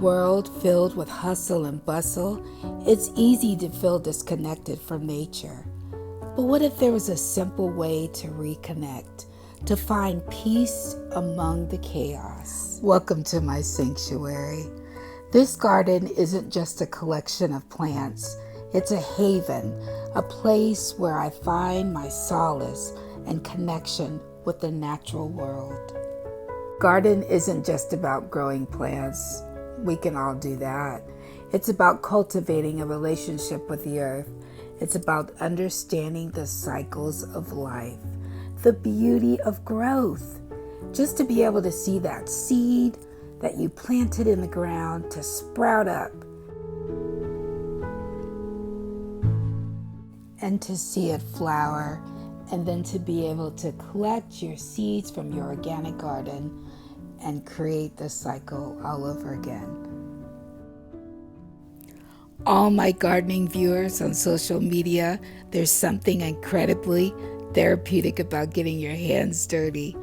world filled with hustle and bustle, it's easy to feel disconnected from nature. But what if there was a simple way to reconnect, to find peace among the chaos? Welcome to my sanctuary. This garden isn't just a collection of plants. It's a haven, a place where I find my solace and connection with the natural world. Garden isn't just about growing plants. We can all do that. It's about cultivating a relationship with the earth. It's about understanding the cycles of life, the beauty of growth. Just to be able to see that seed that you planted in the ground to sprout up, and to see it flower, and then to be able to collect your seeds from your organic garden and create the cycle all over again. All my gardening viewers on social media, there's something incredibly therapeutic about getting your hands dirty.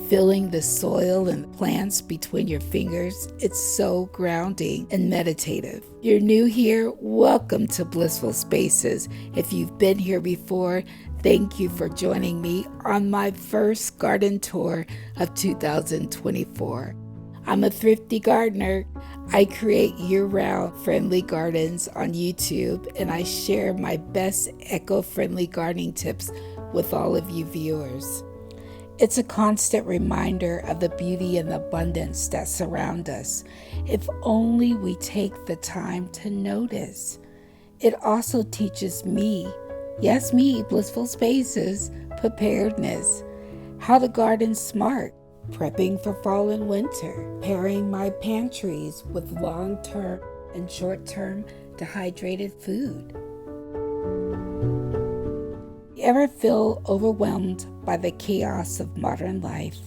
Feeling the soil and plants between your fingers, it's so grounding and meditative. You're new here, welcome to Blissful Spaces. If you've been here before, thank you for joining me on my first garden tour of 2024. I'm a thrifty gardener. I create year-round friendly gardens on YouTube, and I share my best eco-friendly gardening tips with all of you viewers. It's a constant reminder of the beauty and abundance that surround us, if only we take the time to notice. It also teaches me, yes me, Blissful Spaces, preparedness, how to garden smart, prepping for fall and winter, pairing my pantries with long-term and short-term dehydrated food. You ever feel overwhelmed by the chaos of modern life?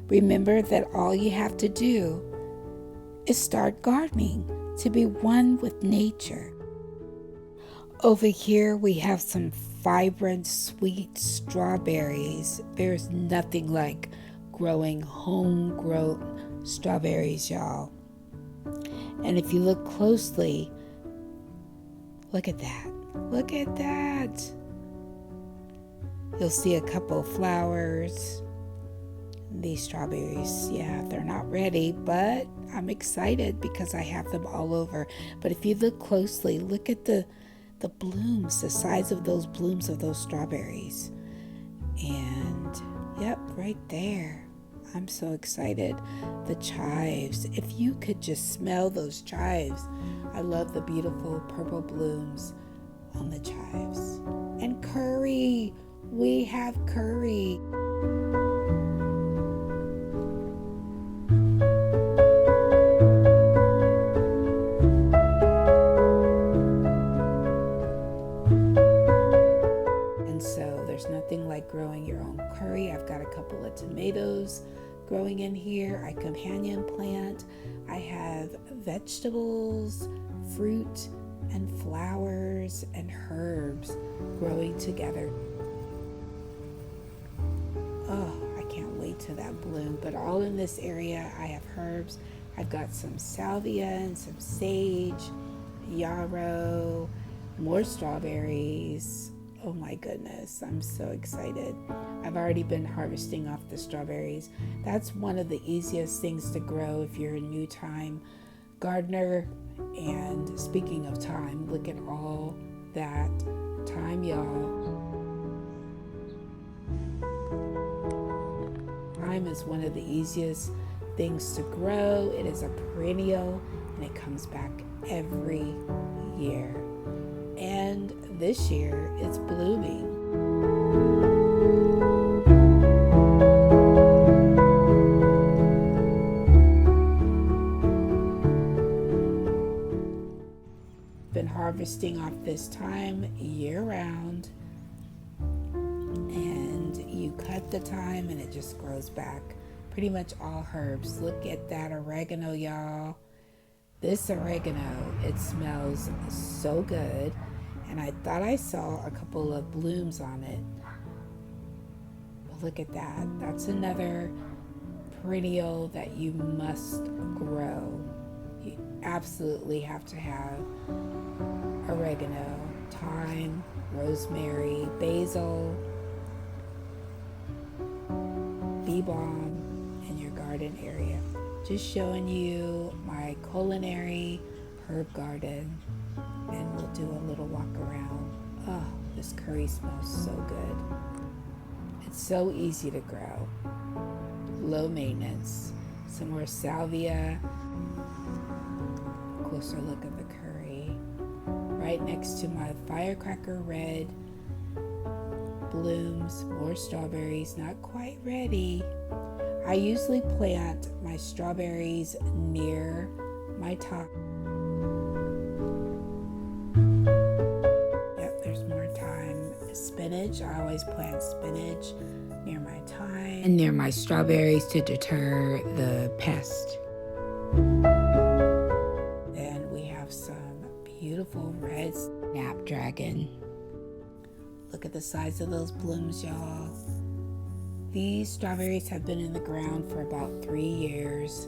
Remember that all you have to do is start gardening, to be one with nature. Over here we have some vibrant, sweet strawberries. There's nothing like growing homegrown strawberries, y'all. And if you look closely, look at that. Look at that. You'll see a couple of flowers. These strawberries, they're not ready, but I'm excited because I have them all over. But if you look closely, look at the blooms, the size of those blooms of those strawberries. And yep, right there. I'm so excited. The chives, if you could just smell those chives. I love the beautiful purple blooms on the chives. And curry. We have curry. And so there's nothing like growing your own curry. I've got a couple of tomatoes growing in here. I companion plant. I have vegetables, fruit, and flowers and herbs growing together. Oh, I can't wait till that bloom. But all in this area, I have herbs. I've got some salvia and some sage, yarrow, more strawberries. Oh my goodness, I'm so excited. I've already been harvesting off the strawberries. That's one of the easiest things to grow if you're a new time gardener. And speaking of time, look at all that thyme, y'all. Thyme is one of the easiest things to grow. It is a perennial and it comes back every year. And this year it's blooming. Been harvesting off this thyme year round. And you cut the thyme and it just grows back. Pretty much all herbs. Look at that oregano, y'all. This oregano, it smells so good. And I thought I saw a couple of blooms on it. But look at that. That's another perennial that you must grow. You absolutely have to have oregano, thyme, rosemary, basil, bee balm in your garden area. Just showing you my culinary herb garden, and we'll do a little walk around. Oh, this curry smells so good. It's so easy to grow, low maintenance. Some more salvia. Closer look at the curry. Right next to my firecracker red blooms, more strawberries, not quite ready. I usually plant my strawberries near my top. Yep, there's more thyme. Spinach, I always plant spinach near my thyme and near my strawberries to deter the pest. Then we have some beautiful red snapdragon. Look at the size of those blooms, y'all. These strawberries have been in the ground for about 3 years.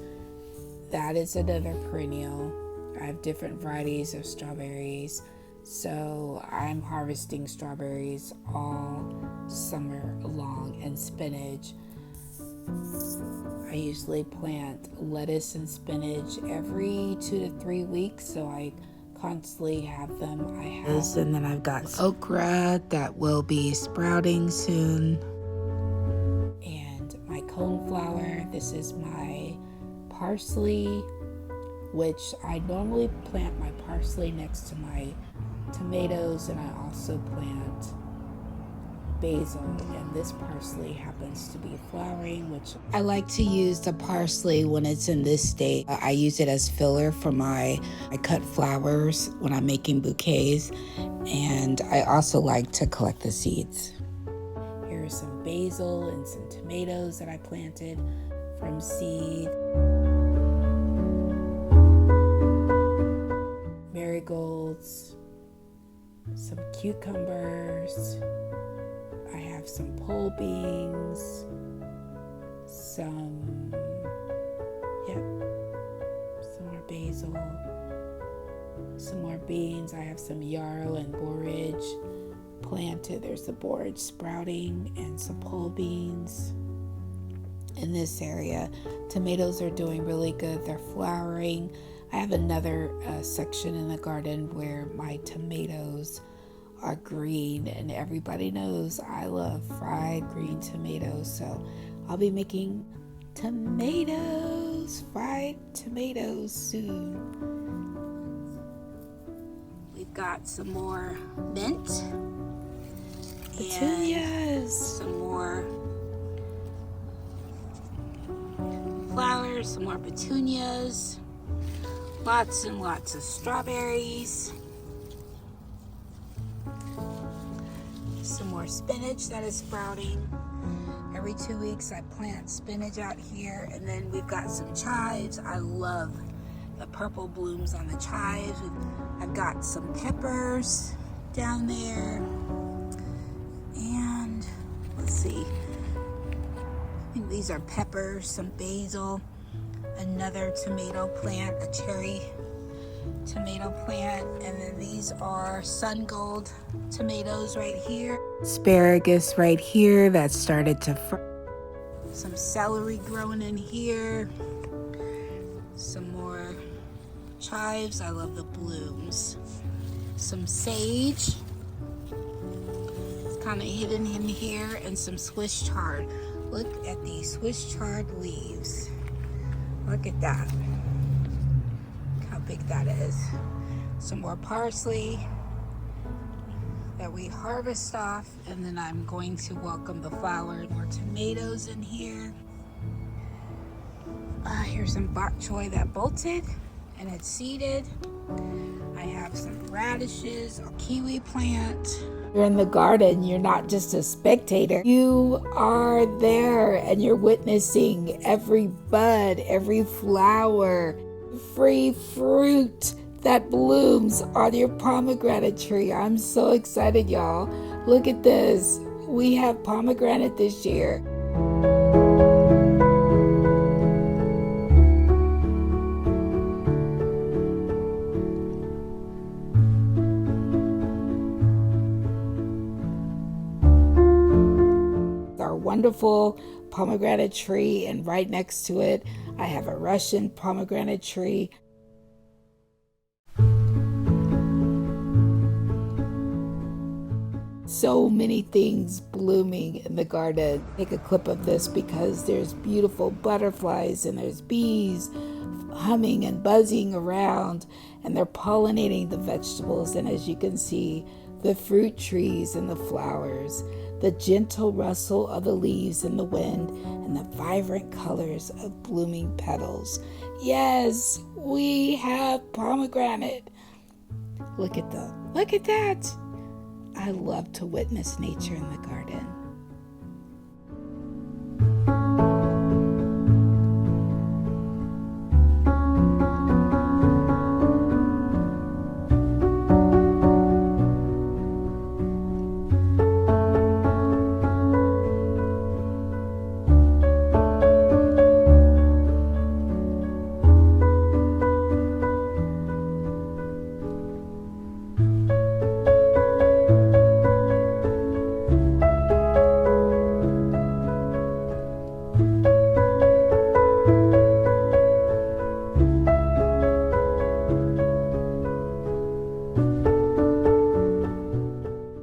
That is another perennial. I have different varieties of strawberries, so I'm harvesting strawberries all summer long, and spinach. I usually plant lettuce and spinach every 2 to 3 weeks, so I constantly have them. And then I've got okra that will be sprouting soon. My coneflower. This is my parsley, which I normally plant my parsley next to my tomatoes, and I also plant basil, and this parsley happens to be flowering, which I like to use the parsley when it's in this state. I use it as filler for I cut flowers when I'm making bouquets, and I also like to collect the seeds. Here's some basil and some tomatoes that I planted from seed. Marigolds, some cucumbers. I have some pole beans, some more basil, some more beans. I have some yarrow and borage planted. There's the borage sprouting and some pole beans. In this area, tomatoes are doing really good. They're flowering. I have another section in the garden where my tomatoes are green, and everybody knows I love fried green tomatoes, so I'll be making fried tomatoes soon. We've got some more mint, petunias, some more flowers, some more petunias, lots and lots of strawberries, some more spinach that is sprouting. Every 2 weeks I plant spinach out here, and then we've got some chives. I love the purple blooms on the chives. I've got some peppers down there, and let's see, I think these are peppers, some basil, another tomato plant, a cherry tomato plant, and then these are sun gold tomatoes right here. Asparagus right here that started to some celery growing in here. Some more chives. I love the blooms. Some sage. It's kind of hidden in here, and some Swiss chard. Look at these Swiss chard leaves. Look at that. Look how big that is. Some more parsley that we harvest off, and then I'm going to welcome the flowers. More tomatoes in here. Here's some bok choy that bolted and it's seeded. I have some radishes, a kiwi plant. You're in the garden, you're not just a spectator. You are there and you're witnessing every bud, every flower, every fruit that blooms on your pomegranate tree. I'm so excited, y'all. Look at this. We have pomegranate this year. wonderful pomegranate tree, and right next to it, I have a Russian pomegranate tree. So many things blooming in the garden. Take a clip of this because there's beautiful butterflies and there's bees humming and buzzing around, and they're pollinating the vegetables. And as you can see, the fruit trees and the flowers, the gentle rustle of the leaves in the wind, and the vibrant colors of blooming petals. Yes, we have pomegranate. Look at them. Look at that. I love to witness nature in the garden.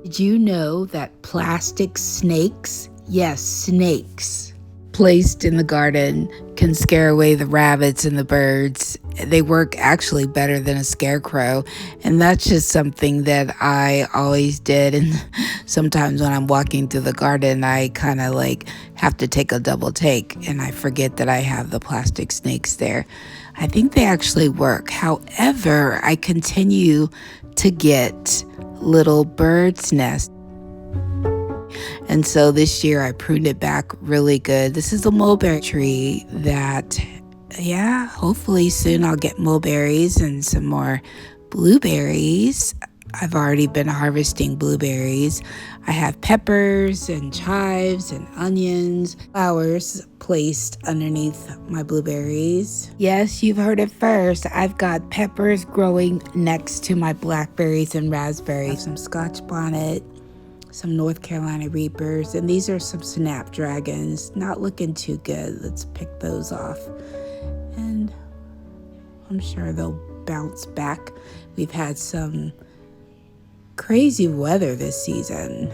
Did you know that plastic snakes, yes, snakes, placed in the garden can scare away the rabbits and the birds? They work actually better than a scarecrow. And that's just something that I always did. And sometimes when I'm walking through the garden, I kind of like have to take a double take and I forget that I have the plastic snakes there. I think they actually work. However, I continue to get little bird's nests. And so this year I pruned it back really good. This is a mulberry tree that, yeah, hopefully soon I'll get mulberries and some more blueberries. I've already been harvesting blueberries. I have peppers and chives and onions, flowers placed underneath my blueberries. Yes, you've heard it first. I've got peppers growing next to my blackberries and raspberries. Some Scotch bonnet, some North Carolina Reapers, and these are some snapdragons. Not looking too good. Let's pick those off. And I'm sure they'll bounce back. We've had some crazy weather this season.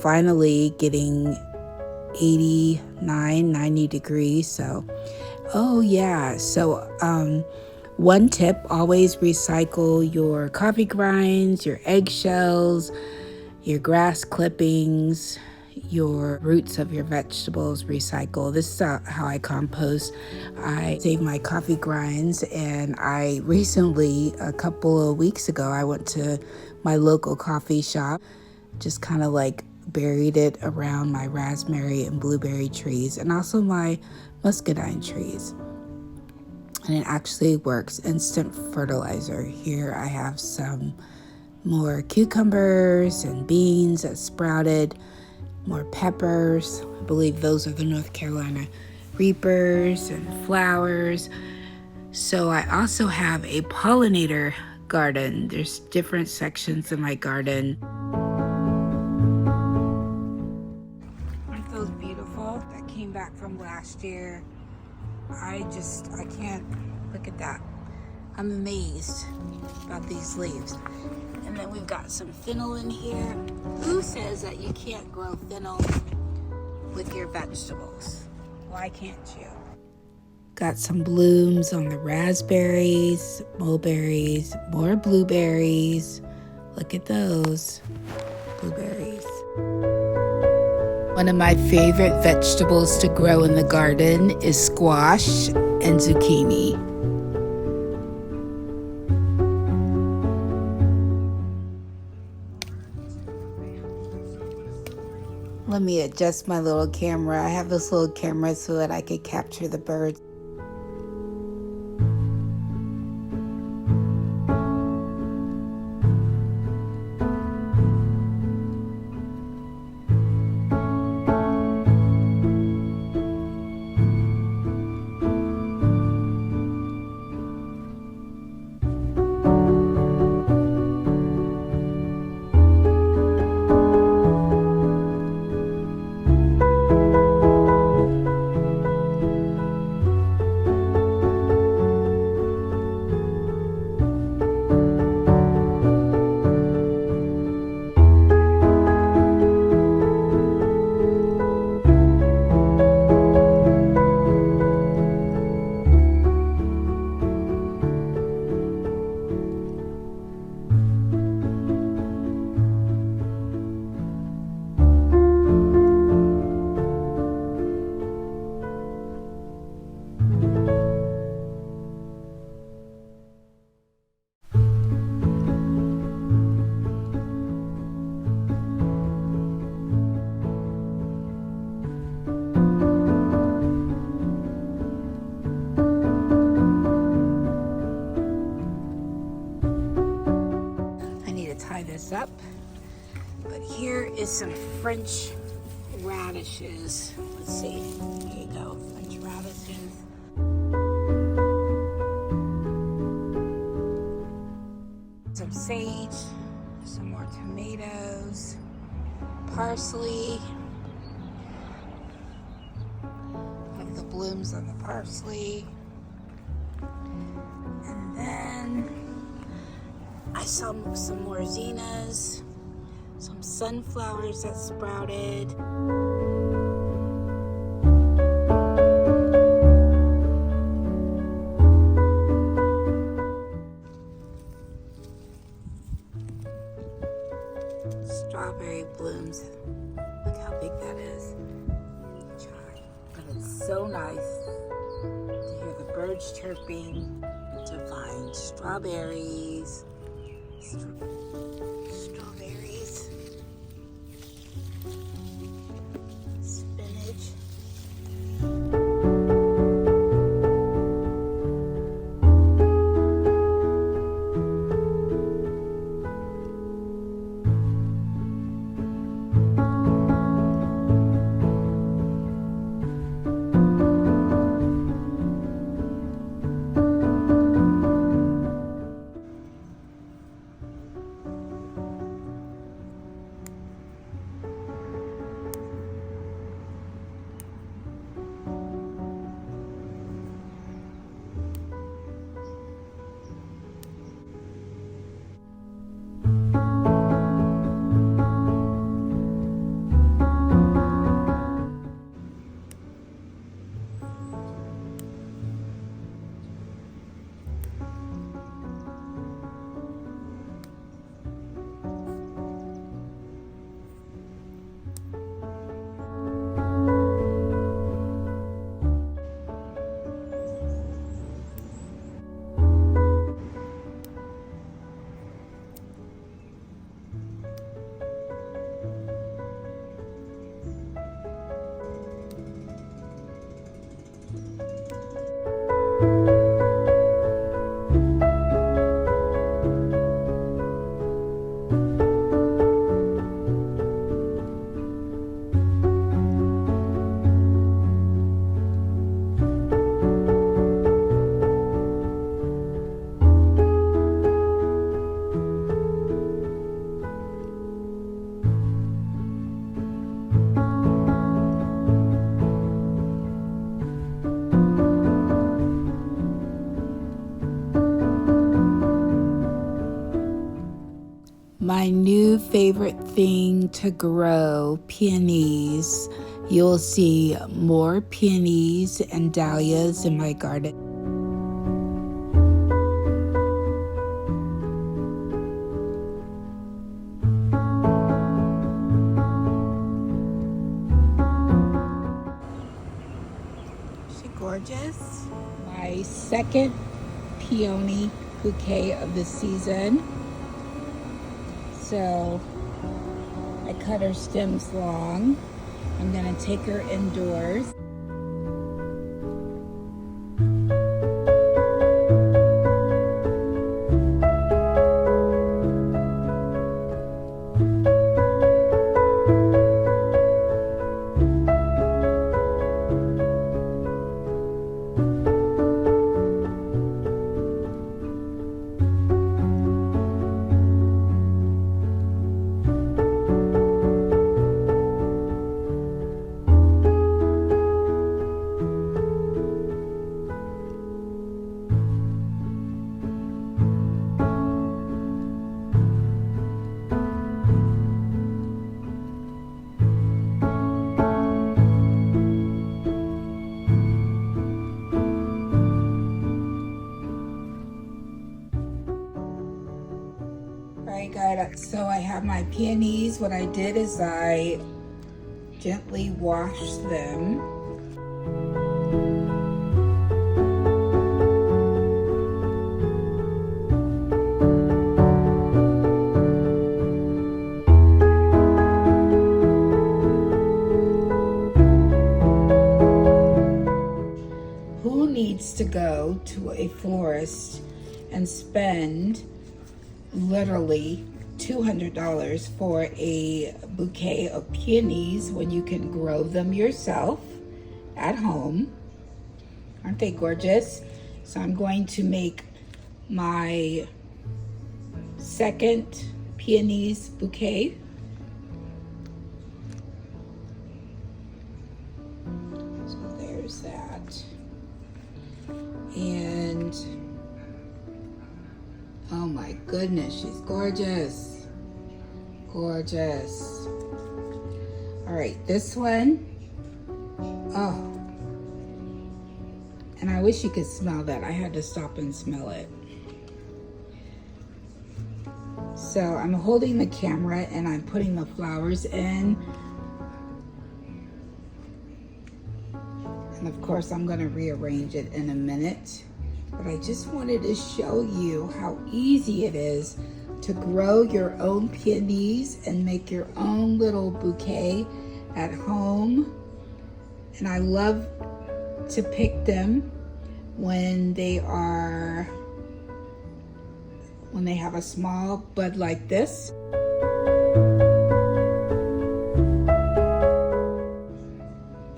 Finally getting 89, 90 degrees. So, oh yeah. So, one tip, always recycle your coffee grinds, your eggshells, your grass clippings, your roots of your vegetables, recycle. This is how I compost. I save my coffee grinds, and I recently, a couple of weeks ago, I went to my local coffee shop, just kind of like buried it around my raspberry and blueberry trees and also my muscadine trees. And it actually works. Instant fertilizer. Here I have some more cucumbers and beans that sprouted, more peppers. I believe those are the North Carolina Reapers, and flowers. So I also have a pollinator garden. There's different sections of my garden. Aren't those beautiful? That came back from last year. I can't, look at that. I'm amazed about these leaves. And then we've got some fennel in here. Who says that you can't grow fennel with your vegetables? Why can't you? Got some blooms on the raspberries, mulberries, more blueberries. Look at those blueberries. One of my favorite vegetables to grow in the garden is squash and zucchini. Let me adjust my little camera. I have this little camera so that I could capture the birds. tie this up. But here is some French radishes. Let's see. Here you go. French radishes. Some sage. Some more tomatoes. Parsley. Have the blooms on the parsley. And then I saw some more zinnias. Some sunflowers that sprouted. Strawberry blooms. Look how big that is. But it's so nice to hear the birds chirping, to find strawberries. Strawberries. Spinach. My new favorite thing to grow, peonies. You'll see more peonies and dahlias in my garden. Isn't she gorgeous? My second peony bouquet of the season. So I cut her stems long. I'm going to take her indoors. So I have my peonies. What I did is I gently washed them. Who needs to go to a florist and spend literally $200 for a bouquet of peonies when you can grow them yourself at home. Aren't they gorgeous? So I'm going to make my second peonies bouquet. So there's that. And oh my goodness, she's gorgeous. Gorgeous. All right, this one. Oh, and I wish you could smell that. I had to stop and smell it. So I'm holding the camera and I'm putting the flowers in. And of course I'm gonna rearrange it in a minute. But I just wanted to show you how easy it is to grow your own peonies and make your own little bouquet at home. And I love to pick them when they have a small bud like this.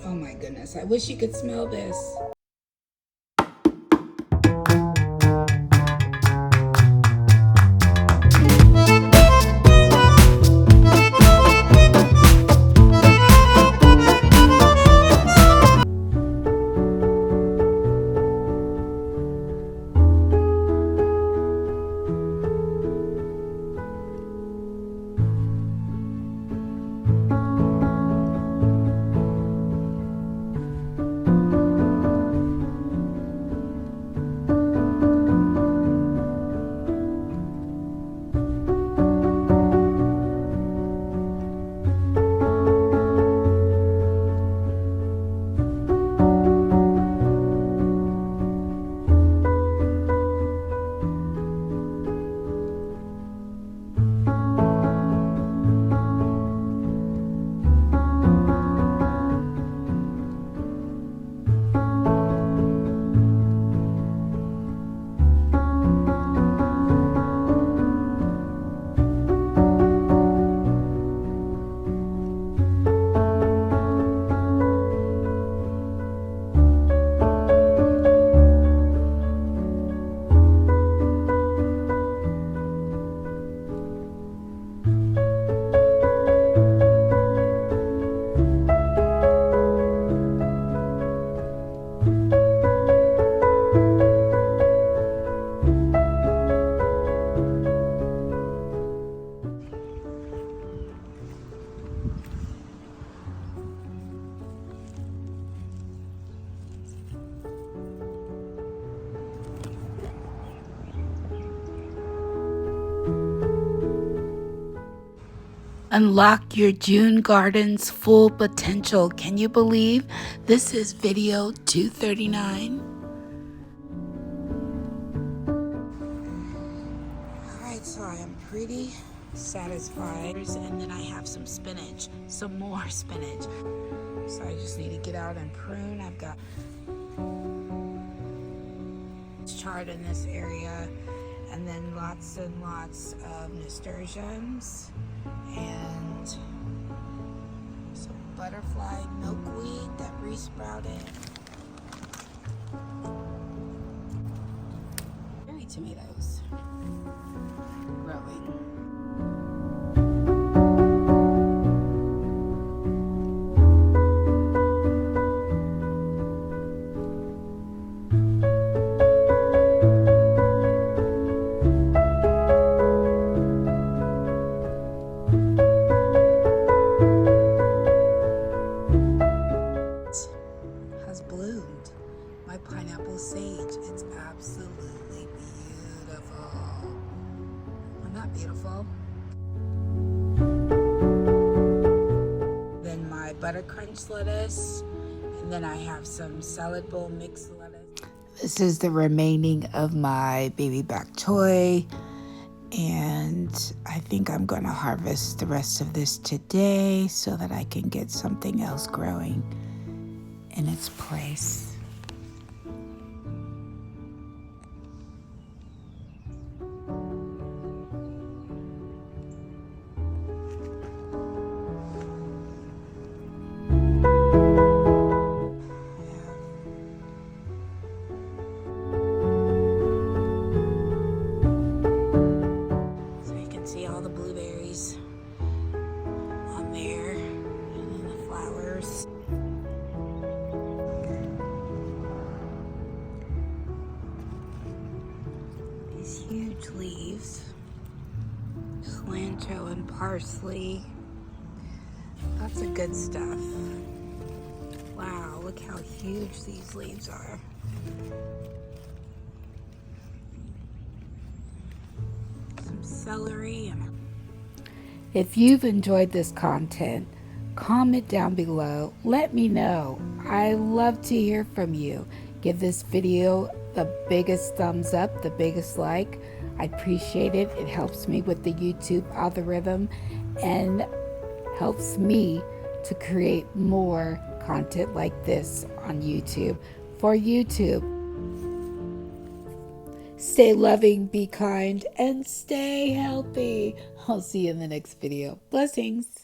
Oh my goodness, I wish you could smell this. Unlock your June garden's full potential. Can you believe this is video 239? Alright, so I am pretty satisfied. And then I have some spinach, some more spinach. So I just need to get out and prune. I've got chard in this area, and then lots and lots of nasturtiums and some butterfly milkweed that resprouted. Cherry tomatoes growing. Bloomed. My pineapple sage. It's absolutely beautiful. Isn't that beautiful? Then my butter crunch lettuce, and then I have some salad bowl mixed lettuce. This is the remaining of my baby bok choy, and I think I'm going to harvest the rest of this today so that I can get something else growing in its place. cilantro and parsley. Lots of good stuff. Wow, look how huge these leaves are. Some celery. If you've enjoyed this content, comment down below. Let me know. I love to hear from you. Give this video the biggest thumbs up, the biggest like. I appreciate it. It helps me with the YouTube algorithm and helps me to create more content like this on YouTube for YouTube. Stay loving, be kind, and stay healthy. I'll see you in the next video. Blessings.